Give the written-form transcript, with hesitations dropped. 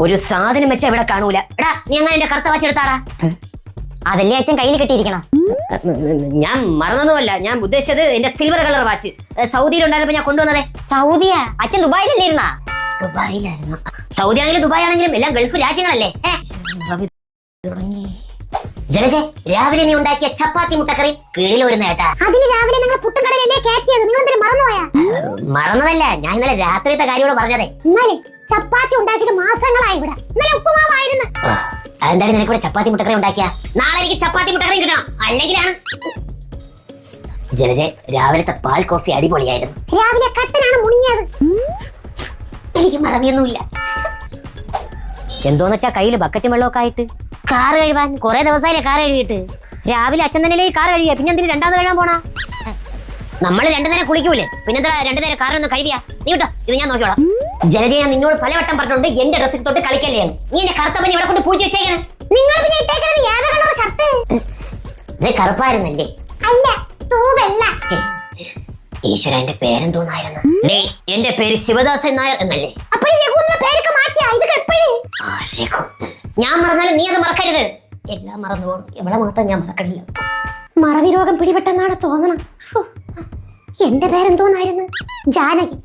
ഒരു സാധനം വെച്ച ഇവിടെ കാണൂല. എടാ നീ അങ്ങനെ എന്റെ കറുത്ത വാച്ച് എടുത്താടാ. അതല്ലേ അച്ഛൻ കയ്യിൽ കെട്ടിയിരിക്കണം. ഞാൻ മറന്നതുമല്ല, ഞാൻ ഉദ്ദേശിച്ചത് എന്റെ സിൽവർ കളർ വാച്ച്. സൗദിയിലുണ്ടായിരുന്നപ്പോ ഞാൻ കൊണ്ടുവന്നതേ. സൗദിയാ? അച്ഛൻ ദുബായിലല്ലേ ഇരുന്നാ? ദുബായിലായിരുന്നു. സൗദി ആണെങ്കിലും ദുബായ് ആണെങ്കിലും എല്ലാം ഗൾഫ് രാജ്യങ്ങളല്ലേ. ജലജെ, രാവിലെ നീ ഉണ്ടാക്കിയ ചപ്പാത്തി മുട്ടക്കറി കീഴിൽ ഒരു നേട്ടാ. അതിന് രാവിലെ ഞങ്ങൾ പുട്ടുകടലല്ലേ കയറ്റിയത്, നിങ്ങൾ എന്തിനു മറന്നുപോയാ? മറന്നതല്ല, ഞാൻ ഇന്നലെ രാത്രിത്തെ കാര്യോട് പറഞ്ഞതേ. ഇന്നലെ ചപ്പാത്തി ഉണ്ടാക്കിയിട്ട് മാസങ്ങളായി ഇവിടെ. ഇന്നലെ ഉപ്പുമാവായിരുന്നു. അതെന്താണ് നിനക്കൂടെ ചപ്പാത്തി മുട്ടക്കറി ഉണ്ടാക്കിയ? നാളെ എനിക്ക് ചപ്പാത്തി മുട്ടക്കറി കിട്ടണം, അല്ലെങ്കിലാണ്. ജലജെ, രാവിലത്തെ പാൽ കോഫി അടിപൊളിയായിരുന്നു. രാവിലെ കട്ടനാണ് മുണിഞ്ഞത്. എനിക്ക് മറവിയൊന്നുമില്ല. എന്തോന്ന് വെച്ചാ കയ്യില് ബക്കറ്റും വെള്ളമൊക്കെ ആയിട്ട് കാർ കഴുകാൻ കുറെ ദിവസമായില്ലേ കാർ കഴുകിയിട്ട്. രാവിലെ അച്ഛൻ തന്നെ കാർ കഴുകിയ, പിന്നെ എന്തിനു രണ്ടാമത് കഴുകാൻ പോണാ? നമ്മൾ രണ്ടു നേരം കുളിക്കൂലേ, പിന്നെന്താ രണ്ടു നേരം കാറൊന്നും കഴുകിയാ? നീ കേട്ടോ, ഇത് ഞാൻ നോക്കിയോളാം. ജലജ, ഞാൻ നിന്നോട് പലവട്ടം പറഞ്ഞിട്ടുണ്ട് എന്റെ ഡ്രസ്സിൽ തൊട്ട് കളിക്കല്ലേ. നീ എന്റെ കറുത്ത പഞ്ഞി ഇവിടെ കൊണ്ട് പൂഴ്ത്തി വെച്ചേക്കണം. നിങ്ങൾ പിന്നെ ഇട്ടേക്കുന്നത് ഏത് കളർ ഷർട്ട്? ഇത് കറുപ്പായിരുന്നല്ലേ? അല്ല, തൂവെള്ള. ഈശ്വര, എന്റെ പേരെന്തോന്നായിരുന്നു? എന്റെ പേര് ശിവദാസൻ നായർ എന്നല്ലേ? ഞാൻ മറന്നാലും നീ അത് മറക്കരുത്. എല്ലാം മറന്നു പോകും, എവിടെ മാത്രം ഞാൻ മറക്കണില്ല. മറവി രോഗം പിടിപെട്ടെന്നാണ് തോന്നണം. എന്റെ പേരെന്തോന്നായിരുന്നു? ജാനകി.